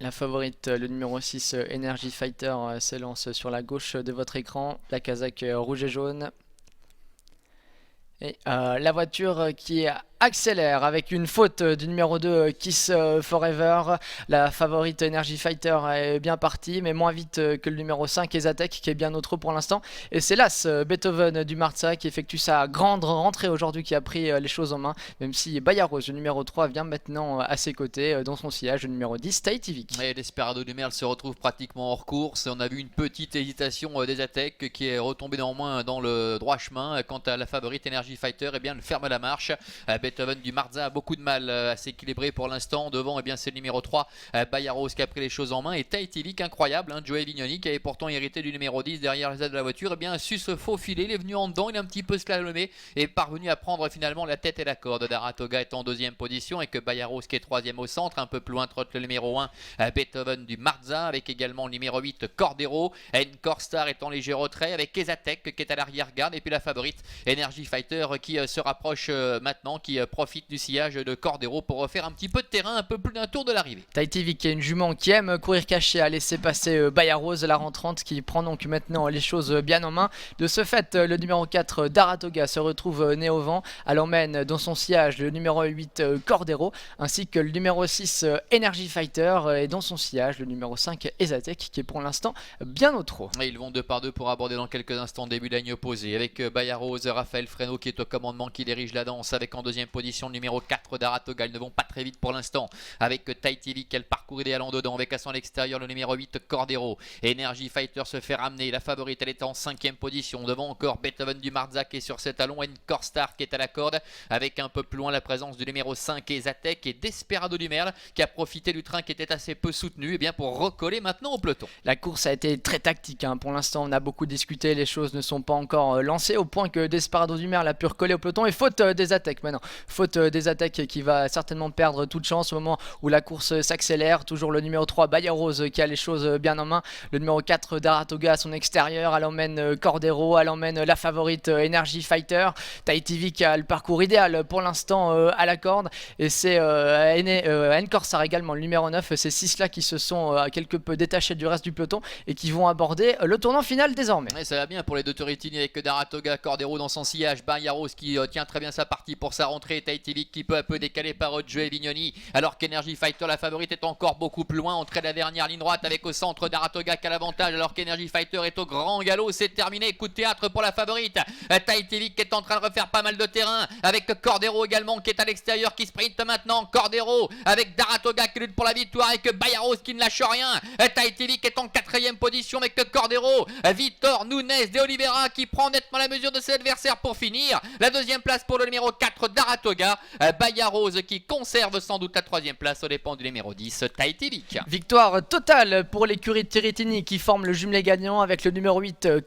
La favorite, le numéro 6, Energy Fighter, s'élance sur la gauche de votre écran. La casaque rouge et jaune. Et la voiture qui accélère avec une faute du numéro 2 Kiss Forever. La favorite Energy Fighter est bien partie, mais moins vite que le numéro 5 Ezatek qui est bien au trot pour l'instant. Et c'est l'As Beethoven du Marza qui effectue sa grande rentrée aujourd'hui, qui a pris les choses en main, même si Bayaros, le numéro 3, vient maintenant à ses côtés dans son sillage, le numéro 10 Taïtivik. Et l'Esperado du Merle se retrouve pratiquement hors course. On a vu une petite hésitation des Atek qui est retombée néanmoins dans le droit chemin. Quant à la favorite Energy Fighter, eh bien, elle ferme la marche. Beethoven du Marza a beaucoup de mal à s'équilibrer pour l'instant. Devant, eh bien, c'est le numéro 3, Bayaros, qui a pris les choses en main. Et Taïtivik, incroyable, hein, Joey Vignoni, qui avait pourtant hérité du numéro 10 derrière les ailes de la voiture, eh bien, a su se faufiler. Il est venu en dedans, il a un petit peu slalomé et est parvenu à prendre finalement la tête et la corde. Daratoga est en deuxième position et que Bayaros, qui est troisième au centre, un peu plus loin trotte le numéro 1, Beethoven du Marza, avec également le numéro 8, Cordero. Corstar est en léger retrait avec Ezatek qui est à l'arrière-garde, et puis la favorite Energy Fighter qui se rapproche maintenant, qui profite du sillage de Cordero pour refaire un petit peu de terrain, un peu plus d'un tour de l'arrivée. Taïtivik qui est une jument qui aime courir caché, a laissé passer Bayaros, la rentrante, qui prend donc maintenant les choses bien en main. De ce fait, le numéro 4 Daratoga se retrouve né au vent. Elle emmène dans son sillage le numéro 8 Cordero, ainsi que le numéro 6 Energy Fighter, et dans son sillage le numéro 5 Ezatek, qui est pour l'instant bien au trot. Et ils vont deux par deux pour aborder dans quelques instants début de ligne opposée, avec Bayaros, Raphaël Freno qui est au commandement, qui dirige la danse, avec en deuxième position le numéro 4 Daratoga. Ils ne vont pas très vite pour l'instant, avec Taïtivik, quel parcours idéal en dedans, avec à son extérieur le numéro 8 Cordero. Energy Fighter se fait ramener, la favorite elle est en cinquième position, devant encore Beethoven du Marza qui est sur ses talons, et Corstar qui est à la corde, avec un peu plus loin la présence du numéro 5 Ezatek et Desperado du Merle qui a profité du train qui était assez peu soutenu, et bien pour recoller maintenant au peloton. La course a été très tactique, hein. Pour l'instant on a beaucoup discuté, les choses ne sont pas encore lancées, au point que Desperado du Merle a pu recoller au peloton, et faute des attaques maintenant. Faute des attaques qui va certainement perdre toute chance au moment où la course s'accélère. Toujours le numéro 3 Bayaros qui a les choses bien en main. Le numéro 4 Daratoga à son extérieur, elle emmène Cordero, elle emmène la favorite Energy Fighter. Taïtivik a le parcours idéal pour l'instant à la corde, et c'est Corsar également, le numéro 9. Ces 6 là qui se sont quelque peu détachés du reste du peloton et qui vont aborder le tournant final désormais. Et ça va bien pour les deux Torritini, avec Daratoga, Cordero dans son sillage, Bayaros qui tient très bien sa partie pour sa rentrée, Taïtivik qui peu à peu décalé par Joey Vignoni, alors qu'Energy Fighter, la favorite, est encore beaucoup plus loin, entrée de la dernière ligne droite, avec au centre Daratoga qui a l'avantage, alors qu'Energy Fighter est au grand galop. C'est terminé, coup de théâtre pour la favorite. Taïtivik qui est en train de refaire pas mal de terrain, avec Cordero également qui est à l'extérieur, qui sprinte maintenant. Cordero avec Daratoga qui lutte pour la victoire, avec Bayaros qui ne lâche rien. Taïtivik est en quatrième position avec Cordero. Victor Nunes de Oliveira qui prend nettement la mesure de ses adversaires pour finir. La deuxième place pour le numéro 4 Daratoga. Bayaros qui conserve sans doute la troisième place aux dépens du numéro 10 Taïtivik. Victoire totale pour l'écurie de Tiritini qui forme le jumelé gagnant, avec le numéro 8